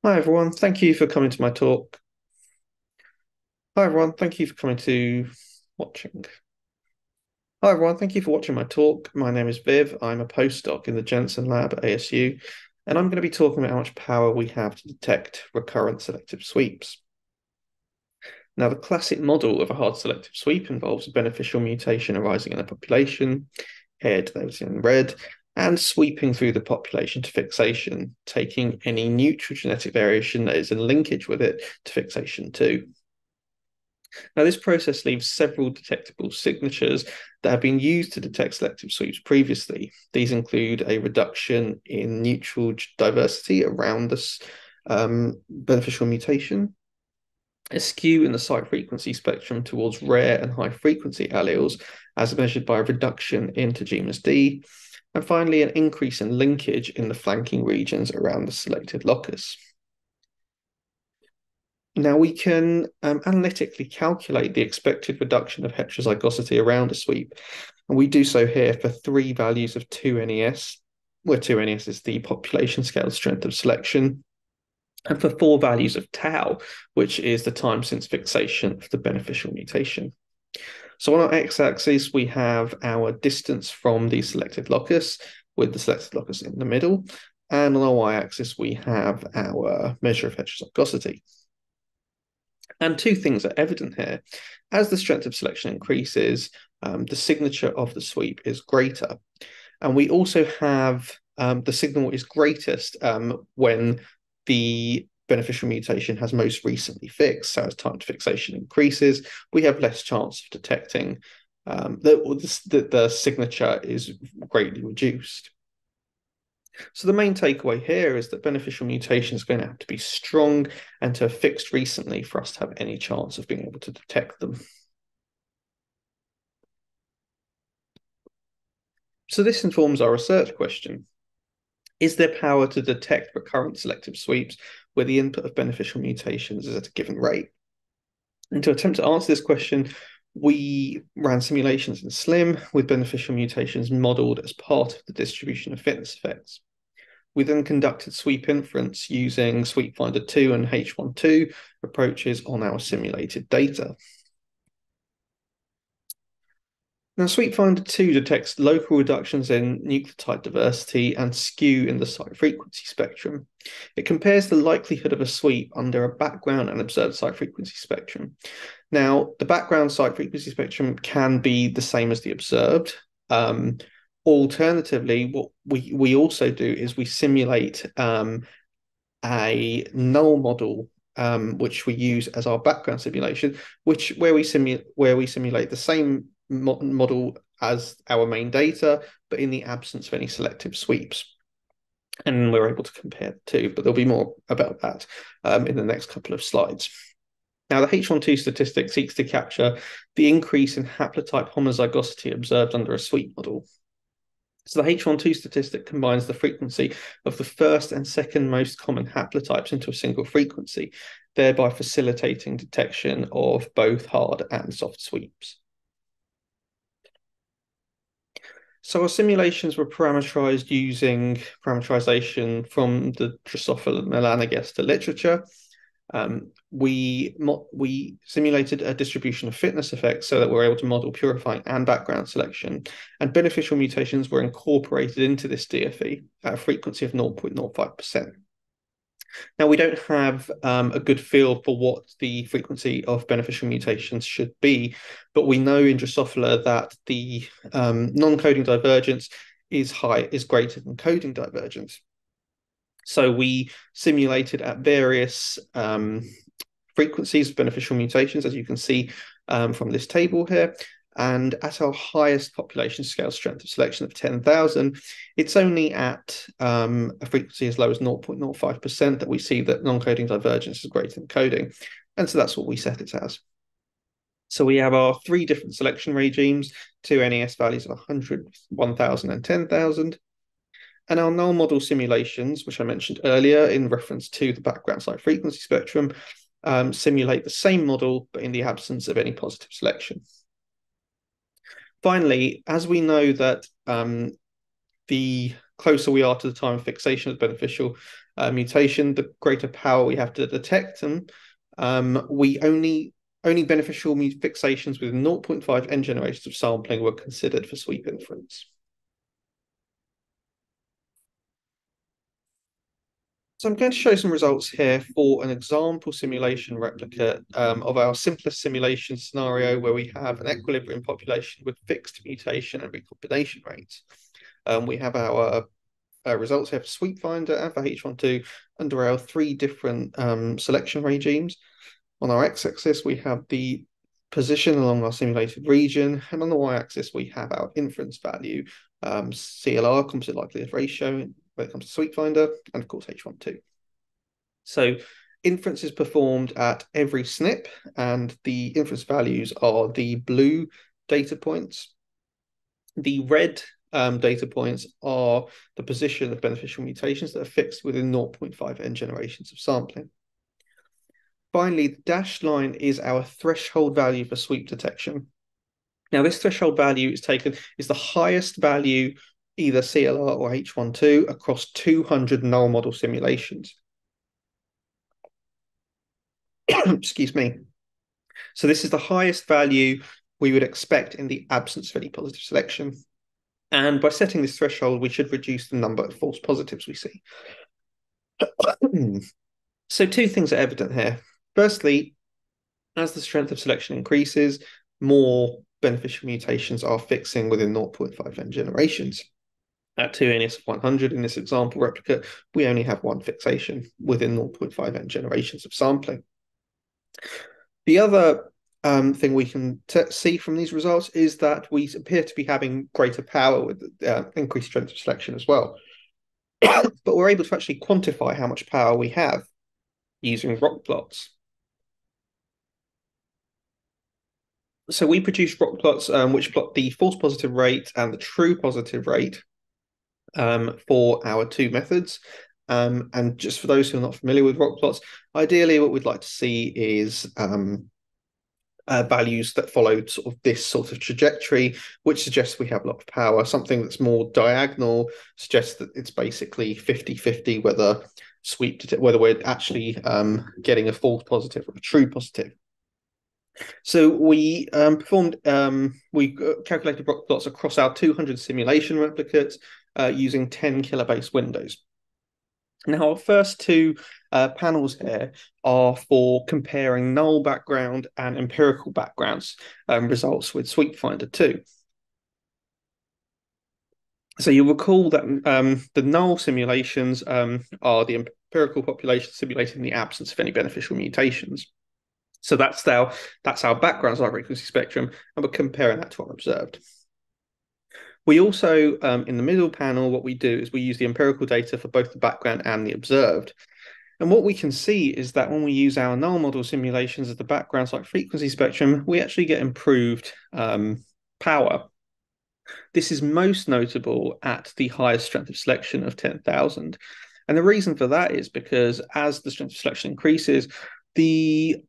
Hi everyone, thank you for coming to my talk. Hi everyone, thank you for coming to watching. Hi everyone, thank you for watching my talk. My name is Viv. I'm a postdoc in the Jensen lab at ASU, and I'm going to be talking about how much power we have to detect recurrent selective sweeps. Now, the classic model of a hard selective sweep involves a beneficial mutation arising in a population, here denoted in red, and sweeping through the population to fixation, taking any neutral genetic variation that is in linkage with it to fixation too. Now, this process leaves several detectable signatures that have been used to detect selective sweeps previously. These include a reduction in neutral diversity around this beneficial mutation, a skew in the site frequency spectrum towards rare and high frequency alleles, as measured by a reduction in genus D, and finally, an increase in linkage in the flanking regions around the selected locus. Now we can analytically calculate the expected reduction of heterozygosity around a sweep. And we do so here for three values of 2NES, where 2NES is the population scale strength of selection, and for four values of tau, which is the time since fixation of the beneficial mutation. So on our x-axis, we have our distance from the selected locus, with the selected locus in the middle. And on our y-axis, we have our measure of heterozygosity. And two things are evident here. As the strength of selection increases, the signature of the sweep is greater. And we also have the signal is greatest when the beneficial mutation has most recently fixed. So as time to fixation increases, we have less chance of detecting that the signature is greatly reduced. So the main takeaway here is that beneficial mutation is going to have to be strong and to have fixed recently for us to have any chance of being able to detect them. So this informs our research question. Is there power to detect recurrent selective sweeps where the input of beneficial mutations is at a given rate? And to attempt to answer this question, we ran simulations in SLIM with beneficial mutations modeled as part of the distribution of fitness effects. We then conducted sweep inference using Sweep Finder 2 and H12 approaches on our simulated data. Now, Sweep Finder 2 detects local reductions in nucleotide diversity and skew in the site frequency spectrum. It compares the likelihood of a sweep under a background and observed site frequency spectrum. Now, the background site frequency spectrum can be the same as the observed. Alternatively, what we also do is we simulate a null model, which we use as our background simulation, where we simulate the same model as our main data, but in the absence of any selective sweeps. And we're able to compare the two, but there'll be more about that in the next couple of slides. Now, the H12 statistic seeks to capture the increase in haplotype homozygosity observed under a sweep model. So the H12 statistic combines the frequency of the first and second most common haplotypes into a single frequency, thereby facilitating detection of both hard and soft sweeps. So our simulations were parameterized using parameterization from the Drosophila melanogaster literature. We simulated a distribution of fitness effects so that we're able to model purifying and background selection, and beneficial mutations were incorporated into this DFE at a frequency of 0.05%. Now, we don't have a good feel for what the frequency of beneficial mutations should be, but we know in Drosophila that the non-coding divergence is greater than coding divergence. So we simulated at various frequencies of beneficial mutations, as you can see from this table here. And at our highest population scale strength of selection of 10,000, it's only at a frequency as low as 0.05% that we see that non-coding divergence is greater than coding. And so that's what we set it as. So we have our three different selection regimes, two NES values of 100, 1,000 and 10,000. And our null model simulations, which I mentioned earlier in reference to the background site frequency spectrum, simulate the same model, but in the absence of any positive selection. Finally, as we know that the closer we are to the time of fixation of beneficial mutation, the greater power we have to detect them. We only beneficial fixations with 0.5 n generations of sampling were considered for sweep inference. So I'm going to show some results here for an example simulation replicate of our simplest simulation scenario where we have an equilibrium population with fixed mutation and recombination rates. We have our results here for sweep finder and for H12 under our three different selection regimes. On our x-axis, we have the position along our simulated region, and on the y-axis, we have our inference value, CLR, composite likelihood ratio, when it comes to sweep finder, and of course H12. So inference is performed at every SNP, and the inference values are the blue data points. The red data points are the position of beneficial mutations that are fixed within 0.5 n generations of sampling. Finally, the dashed line is our threshold value for sweep detection. Now, this threshold value is the highest value, either CLR or H12, across 200 null model simulations. Excuse me. So this is the highest value we would expect in the absence of any positive selection. And by setting this threshold, we should reduce the number of false positives we see. So two things are evident here. Firstly, as the strength of selection increases, more beneficial mutations are fixing within 0.5 n generations. At 2NS of 100 in this example replicate, we only have one fixation within 0.5 n generations of sampling. The other thing we can see from these results is that we appear to be having greater power with increased strength of selection as well. But we're able to actually quantify how much power we have using ROC plots. So we produce ROC plots which plot the false positive rate and the true positive rate for our two methods. And just for those who are not familiar with ROC plots, ideally what we'd like to see is values that follow this sort of trajectory, which suggests we have a lot of power. Something that's more diagonal suggests that it's basically 50-50 whether we're actually getting a false positive or a true positive. So we we calculated ROC plots across our 200 simulation replicates using 10 kilobase windows. Now, our first two panels here are for comparing null background and empirical backgrounds results with Sweep Finder 2. So you'll recall that the null simulations are the empirical population simulated in the absence of any beneficial mutations. So that's our background high frequency spectrum, and we're comparing that to unobserved. We also, in the middle panel, what we do is we use the empirical data for both the background and the observed. And what we can see is that when we use our null model simulations as the background high frequency spectrum, we actually get improved power. This is most notable at the highest strength of selection of 10,000. And the reason for that is because as the strength of selection increases, the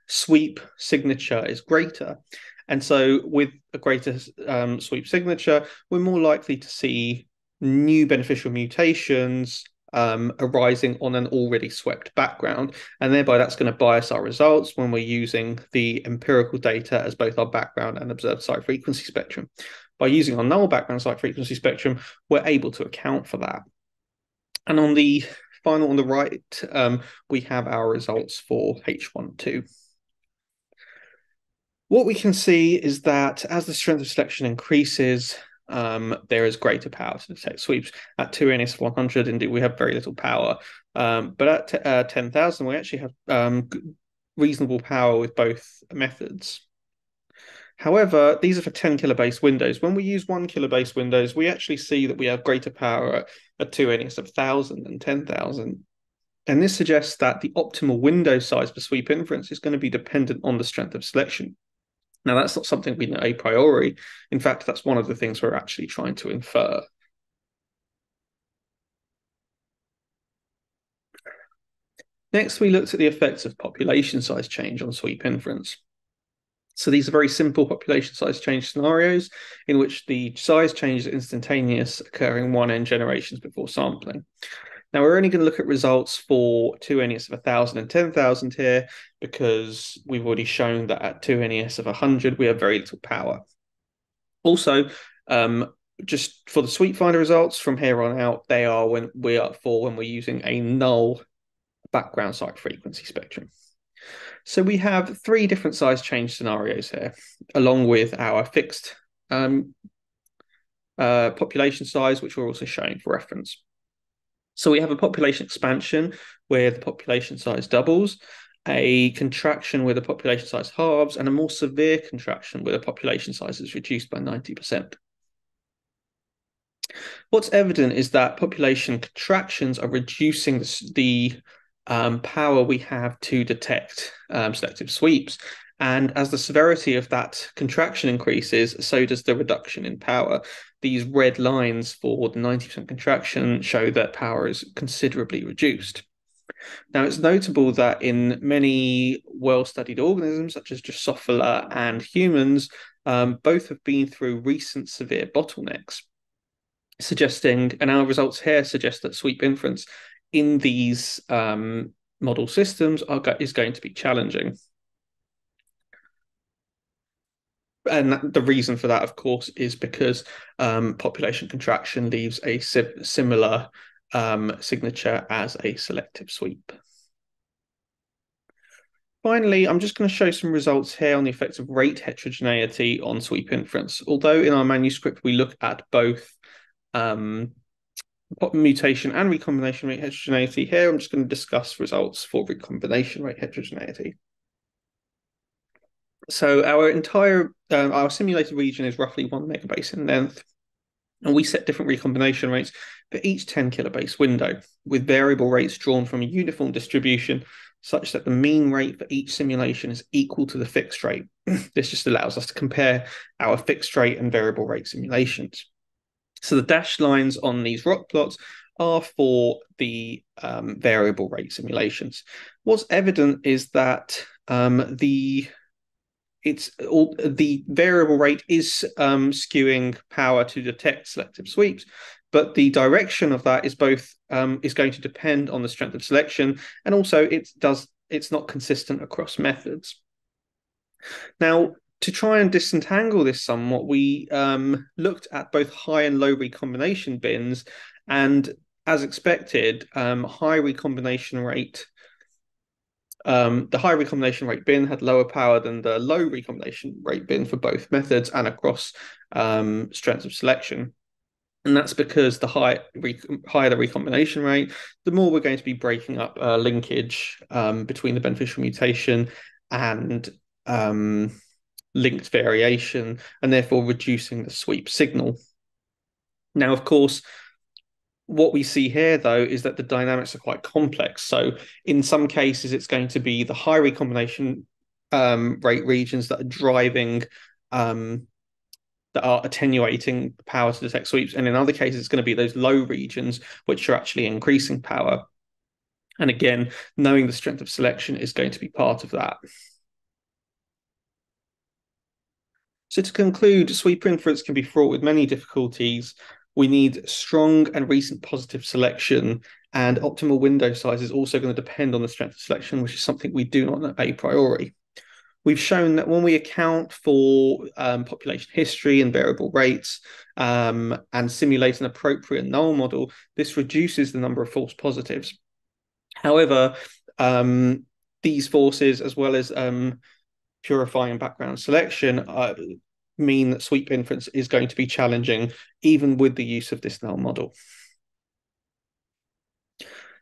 sweep signature is greater. And so with a greater sweep signature, we're more likely to see new beneficial mutations arising on an already swept background. And thereby that's going to bias our results when we're using the empirical data as both our background and observed site frequency spectrum. By using our null background site frequency spectrum, we're able to account for that. And on the final on the right, we have our results for H12. What we can see is that as the strength of selection increases, there is greater power to detect sweeps. At 2NS of 100, indeed, we have very little power. But at 10,000, we actually have reasonable power with both methods. However, these are for 10 kilobase windows. When we use 1 kilobase windows, we actually see that we have greater power at 2NS of 1,000 and 10,000. And this suggests that the optimal window size for sweep inference is going to be dependent on the strength of selection. Now, that's not something we know a priori. In fact, that's one of the things we're actually trying to infer. Next, we looked at the effects of population size change on sweep inference. So these are very simple population size change scenarios in which the size change is instantaneous, occurring 1n generations before sampling. Now we're only going to look at results for 2 NES of 1,000 and 10,000 here, because we've already shown that at 2 NES of 100 we have very little power. Also, just for the sweep finder results from here on out, they are when we're using a null background site frequency spectrum. So we have three different size change scenarios here, along with our fixed population size, which we're also showing for reference. So we have a population expansion where the population size doubles, a contraction where the population size halves, and a more severe contraction where the population size is reduced by 90%. What's evident is that population contractions are reducing the power we have to detect selective sweeps. And as the severity of that contraction increases, so does the reduction in power. These red lines for the 90% contraction show that power is considerably reduced. Now, it's notable that in many well-studied organisms, such as Drosophila and humans, both have been through recent severe bottlenecks, suggesting, and our results here suggest that sweep inference in these model systems is going to be challenging. And the reason for that, of course, is because population contraction leaves a similar signature as a selective sweep. Finally, I'm just going to show some results here on the effects of rate heterogeneity on sweep inference. Although in our manuscript we look at both mutation and recombination rate heterogeneity, here I'm just going to discuss results for recombination rate heterogeneity. So our simulated region is roughly 1 megabase in length, and we set different recombination rates for each 10 kilobase window, with variable rates drawn from a uniform distribution such that the mean rate for each simulation is equal to the fixed rate. This just allows us to compare our fixed rate and variable rate simulations. So the dashed lines on these ROC plots are for the variable rate simulations. What's evident is that the variable rate is skewing power to detect selective sweeps, but the direction of that is both is going to depend on the strength of selection, and also it's not consistent across methods. Now, to try and disentangle this somewhat, we looked at both high and low recombination bins, and as expected, the high recombination rate bin had lower power than the low recombination rate bin for both methods and across strengths of selection. And that's because the higher the recombination rate, the more we're going to be breaking up linkage between the beneficial mutation and linked variation, and therefore reducing the sweep signal. Now, of course, what we see here, though, is that the dynamics are quite complex. So in some cases, it's going to be the high recombination rate regions that are driving, that are attenuating power to detect sweeps. And in other cases, it's going to be those low regions which are actually increasing power. And again, knowing the strength of selection is going to be part of that. So to conclude, sweep inference can be fraught with many difficulties. We need strong and recent positive selection, and optimal window size is also going to depend on the strength of selection, which is something we do not know a priori. We've shown that when we account for population history and variable rates and simulate an appropriate null model, this reduces the number of false positives. However, these forces, as well as purifying background selection, mean that sweep inference is going to be challenging, even with the use of this null model.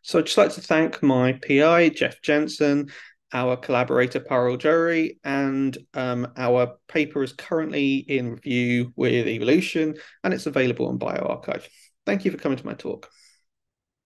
So I'd just like to thank my PI, Jeff Jensen, our collaborator, Parul Johri, and our paper is currently in review with Evolution, and it's available on bioRxiv. Thank you for coming to my talk.